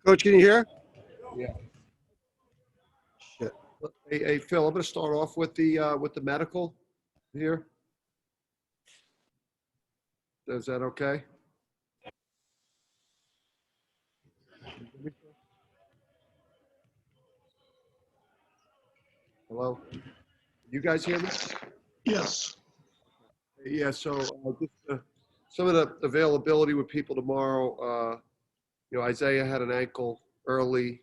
Coach, can you hear? Yeah. Shit. Hey, Phil, I'm going to start off with the medical here. Is that okay? Hello? You guys hear me? Yes. Yeah, so just some of the availability with people tomorrow. Isaiah had an ankle early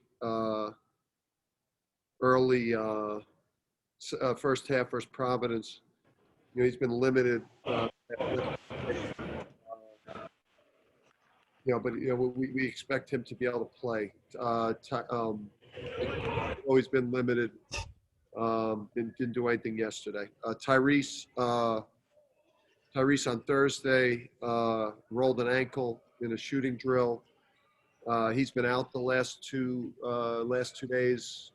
first half versus Providence. He's been limited. But we expect him to be able to play. Always been limited. Didn't do anything yesterday. Tyrese on Thursday rolled an ankle in a shooting drill. He's been out the last two days.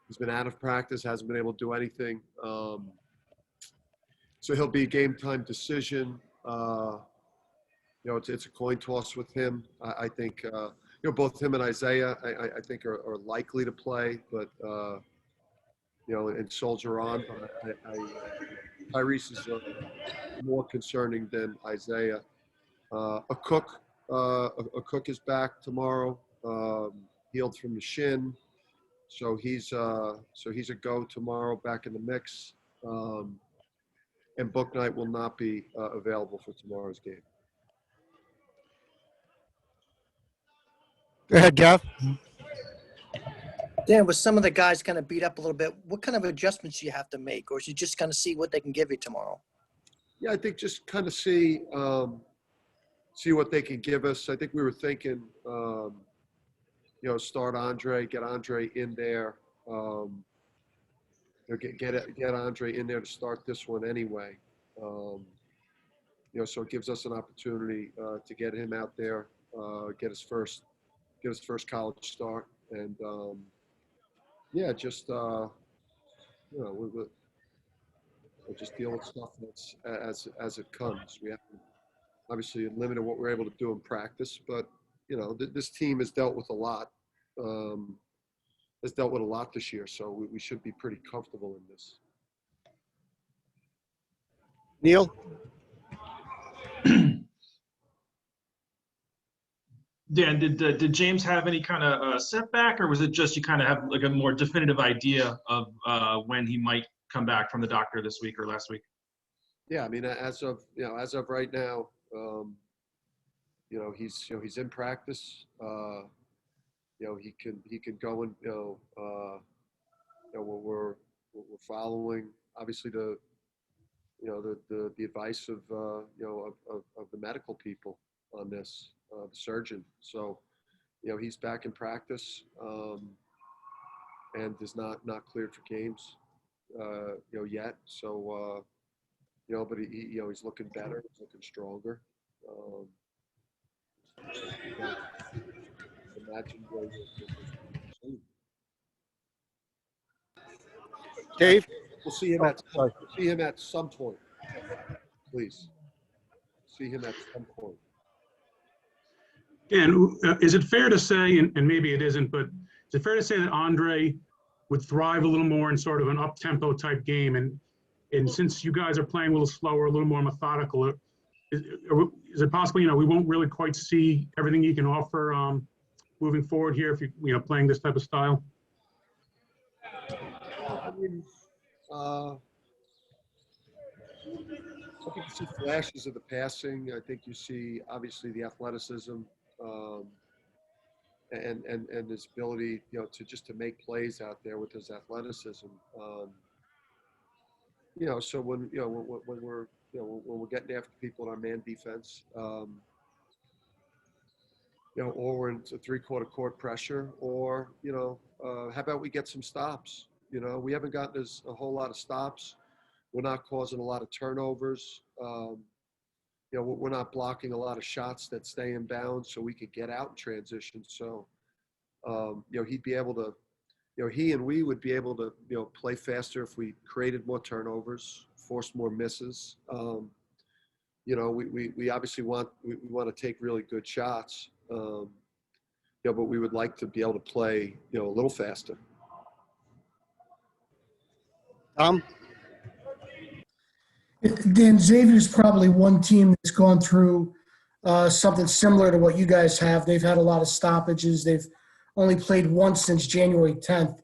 He's been out of practice, hasn't been able to do anything. So he'll be a game time decision. It's a coin toss with him. I think both him and Isaiah I think are likely to play, but and soldier on. But Tyrese is more concerning than Isaiah. A Cook is back tomorrow, healed from the shin, so he's a go tomorrow, back in the mix. And Book Night will not be available for tomorrow's game. Go ahead, Gav. Dan, with some of the guys kind of beat up a little bit, what kind of adjustments do you have to make, or is you just kind of see what they can give you tomorrow? Yeah, I think just kind of see what they can give us. I think we were thinking, start Andre, get Andre in there, get Andre in there to start this one anyway. So it gives us an opportunity to get him out there, get his first college start, and we'll just deal with stuff that's as it comes. We have to obviously limited what we're able to do in practice, but this team has dealt with a lot. Has dealt with a lot this year, so we should be pretty comfortable in this. Neil? Dan, did James have any kind of setback, or was it just you kind of have like a more definitive idea of when he might come back from the doctor this week or last week? Yeah, I mean, as of right now, he's in practice. He can go and we're following obviously the advice of the medical people on this, the surgeon. So he's back in practice and is not cleared for games yet. So but he's looking better, he's looking stronger. Imagine Dave? we'll see him at some point. Please see him at some point. And is it fair to say, and maybe it isn't, but is it fair to say that Andre would thrive a little more in sort of an up-tempo type game? And since you guys are playing a little slower, a little more methodical, is it possible, we won't really quite see everything he can offer moving forward here if you playing this type of style? I mean, I think you see flashes of the passing. I think you see obviously the athleticism and his ability, to make plays out there with his athleticism. So when we're getting after people in our man defense, or we're in a three-quarter court pressure, or how about we get some stops? We haven't gotten a whole lot of stops. We're not causing a lot of turnovers. We're not blocking a lot of shots that stay in bounds, so we could get out in transition. So, he'd be able to, he and we would be able to, play faster if we created more turnovers, forced more misses. We obviously want to take really good shots. but we would like to be able to play, a little faster. Tom? Dan, Xavier's probably one team that's gone through something similar to what you guys have. They've had a lot of stoppages. They've only played once since January 10th.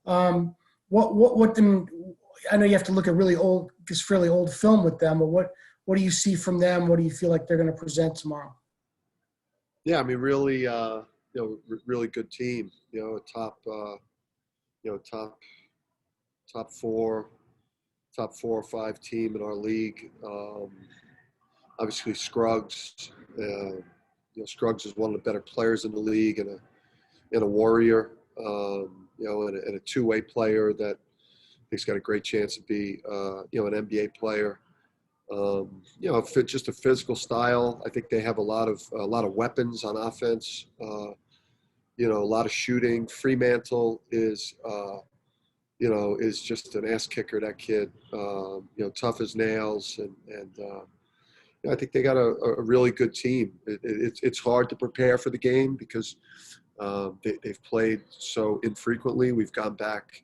I know you have to look at fairly old film with them, but what do you see from them? What do you feel like they're going to present tomorrow? Yeah, I mean, really, really good team. A top four or five team in our league. Obviously, Scruggs. Scruggs is one of the better players in the league, and a warrior. And a two-way player that he's got a great chance to be, an NBA player. Just a physical style. I think they have a lot of weapons on offense. A lot of shooting. Fremantle is just an ass kicker. That kid, tough as nails, and I think they got a really good team. It's hard to prepare for the game because they've played so infrequently. We've gone back,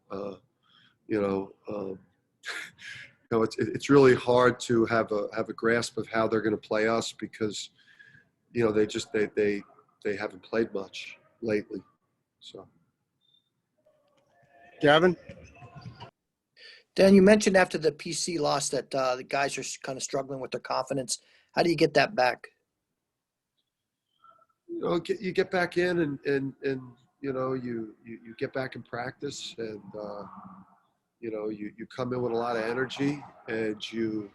it's really hard to have a grasp of how they're going to play us because, they haven't played much lately. So, Gavin? Dan, you mentioned after the PC loss that the guys are kind of struggling with their confidence. How do you get that back? You get back in and you get back in practice and, you come in with a lot of energy and you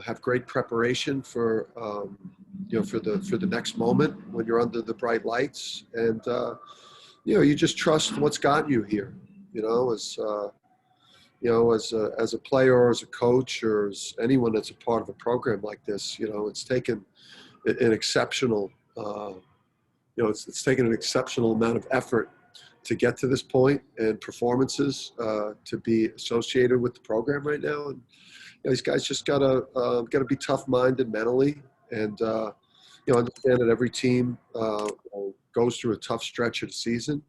have great preparation for the next moment when you're under the bright lights. And, you just trust what's gotten you here, as a player or as a coach or as anyone that's a part of a program like this. It's taken an exceptional, it's taken an exceptional amount of effort to get to this point and performances to be associated with the program right now. And these guys just gotta be tough-minded mentally and understand that every team goes through a tough stretch of the season.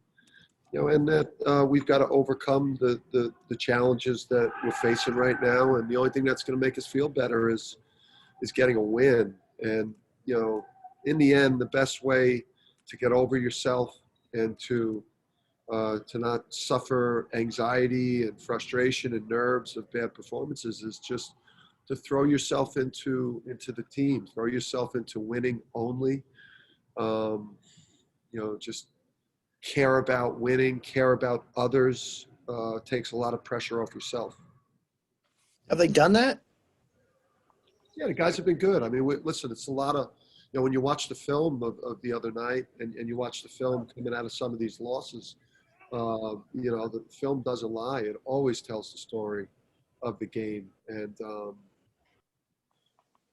And that we've got to overcome the challenges that we're facing right now. And the only thing that's going to make us feel better is getting a win. And, in the end, the best way to get over yourself and to not suffer anxiety and frustration and nerves of bad performances is just to throw yourself into the team, throw yourself into winning only. Just care about winning, care about others, takes a lot of pressure off yourself. Have they done that? Yeah, the guys have been good. I mean, listen, it's a lot of, when you watch the film of the other night and you watch the film coming out of some of these losses, the film doesn't lie. It always tells the story of the game. And,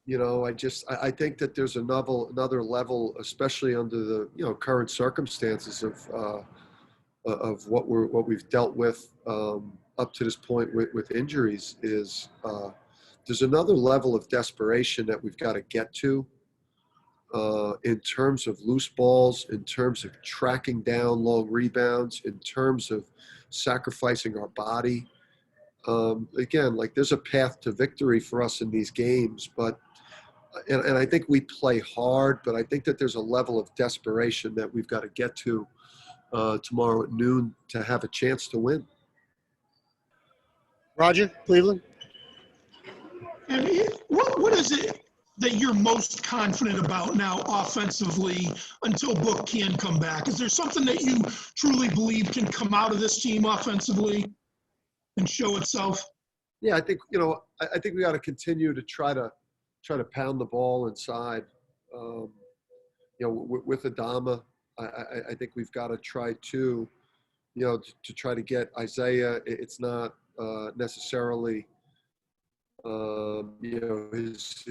I think that there's another level, especially under the, current circumstances of what we've dealt with up to this point with injuries is there's another level of desperation that we've got to get to in terms of loose balls, in terms of tracking down long rebounds, in terms of sacrificing our body. Again, there's a path to victory for us in these games, but and I think we play hard, but I think that there's a level of desperation that we've got to get to tomorrow at noon to have a chance to win. Roger, Cleveland? And what is it that you're most confident about now offensively until Book can come back? Is there something that you truly believe can come out of this team offensively and show itself? Yeah, I think, I think we got to continue to try to pound the ball inside. With Adama, I think we've got to try to try to get Isaiah. It's not necessarily his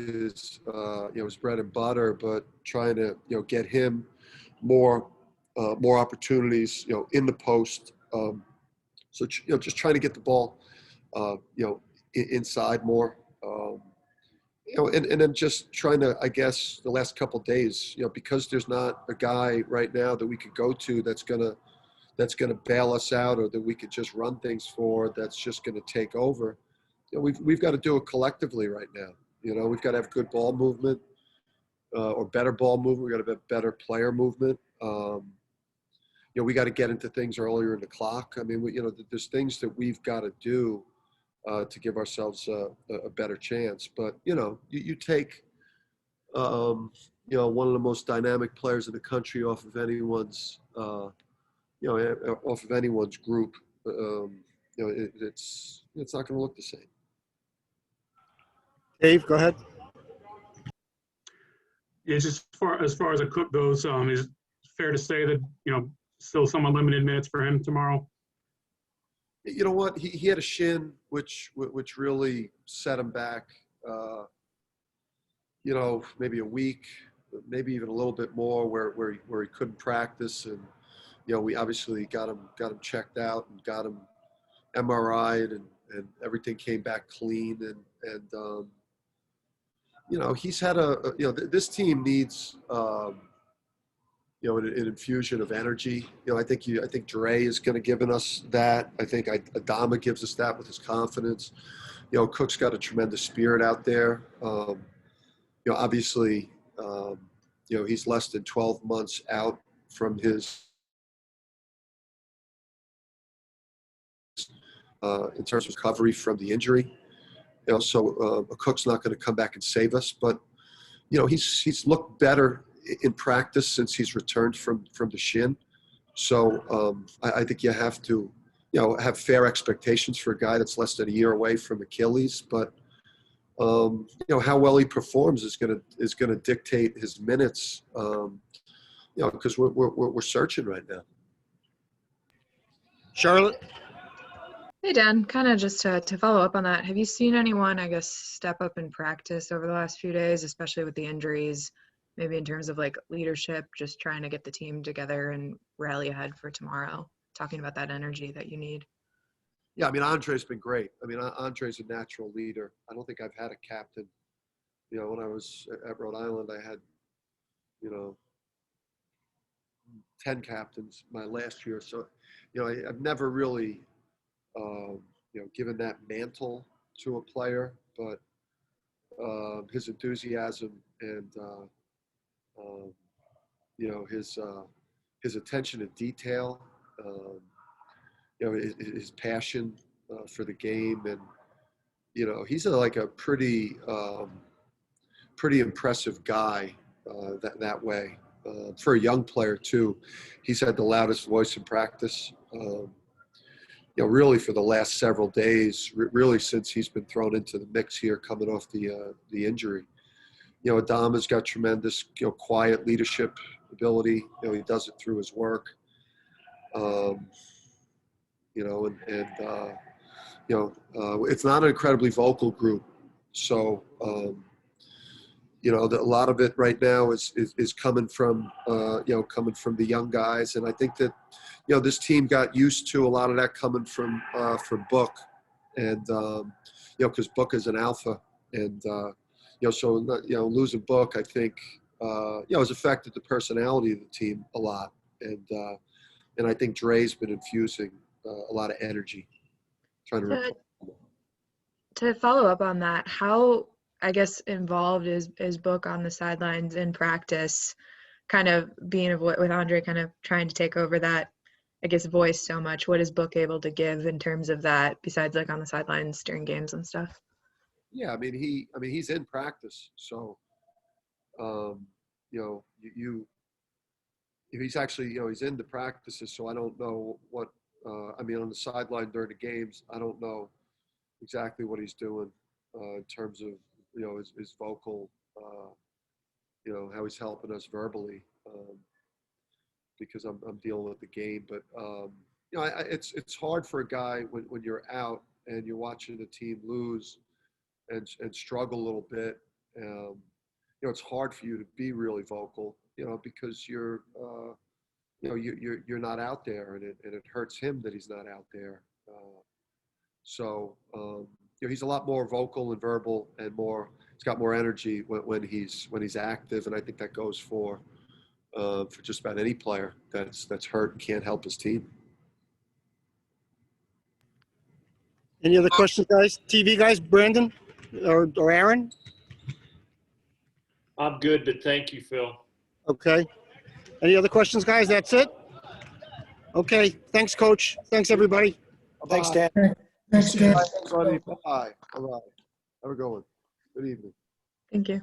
bread and butter, but trying to get him more opportunities in the post. So just trying to get the ball inside more. And then just trying to, I guess, the last couple of days, because there's not a guy right now that we could go to that's gonna bail us out, or that we could just run things for, that's just gonna take over. We've got to do it collectively right now. We've got to have good ball movement, or better ball movement. We got to have better player movement. We got to get into things earlier in the clock. I mean, there's things that we've got to do to give ourselves a better chance. But you take one of the most dynamic players in the country off of anyone's group. It's not going to look the same. Dave, go ahead. It's just as far as a Cook goes, is it fair to say that, still somewhat limited minutes for him tomorrow? You know what? He had a shin, which really set him back, maybe a week, maybe even a little bit more, where he couldn't practice. And, we obviously got him checked out and got him MRI'd, and everything came back clean. And he's had this team needs, an infusion of energy. I think Dre is going to give us that. I think Adama gives us that with his confidence. Cook's got a tremendous spirit out there. Obviously, he's less than 12 months out from his, in terms of recovery from the injury. So Cook's not going to come back and save us, but he's looked better in practice since he's returned from the shin. So I think you have to, have fair expectations for a guy that's less than a year away from Achilles. But how well he performs is gonna dictate his minutes. Because we're searching right now. Charlotte? Hey, Dan, kind of just to follow up on that, have you seen anyone, I guess, step up in practice over the last few days, especially with the injuries, maybe in terms of like leadership, just trying to get the team together and rally ahead for tomorrow, talking about that energy that you need? Yeah, I mean, Andre's been great. I mean, Andre's a natural leader. I don't think I've had a captain. When I was at Rhode Island, I had, 10 captains my last year. So, I've never really, given that mantle to a player, but his enthusiasm and, his attention to detail, his passion for the game, and he's like a pretty impressive guy that way. For a young player too, he's had the loudest voice in practice. Really for the last several days, really since he's been thrown into the mix here, coming off the injury. Adama's got tremendous, quiet leadership ability. He does it through his work. It's not an incredibly vocal group. So, a lot of it right now is coming from, the young guys. And I think that, this team got used to a lot of that coming from Book. And, because Book is an alpha. And, so, losing Book, I think, has affected the personality of the team a lot. And I think Dre's been infusing a lot of energy, trying to follow up on that, how, I guess, involved is Book on the sidelines in practice, kind of being with Andre kind of trying to take over that, I guess, voice so much? What is Book able to give in terms of that, besides like on the sidelines during games and stuff? Yeah, I mean, he's in practice, so he's actually, he's in the practices, so I don't know what, on the sideline during the games, I don't know exactly what he's doing in terms of, his vocal, how he's helping us verbally, because I'm dealing with the game. But, it's hard for a guy when you're out and you're watching the team lose and struggle a little bit. It's hard for you to be really vocal, because you're not out there, and it hurts him that he's not out there. So he's a lot more vocal and verbal and more he's got more energy when he's active, and I think that goes for just about any player that's hurt and can't help his team. Any other questions, guys? TV guys, Brandon or Aaron? I'm good, but thank you, Phil. Okay. Any other questions, guys? That's it? Okay. Thanks, Coach. Thanks, everybody. Thanks, Dan. Thanks, Dan. Bye, everybody. Bye. Bye. Have a good one. Good evening. Thank you.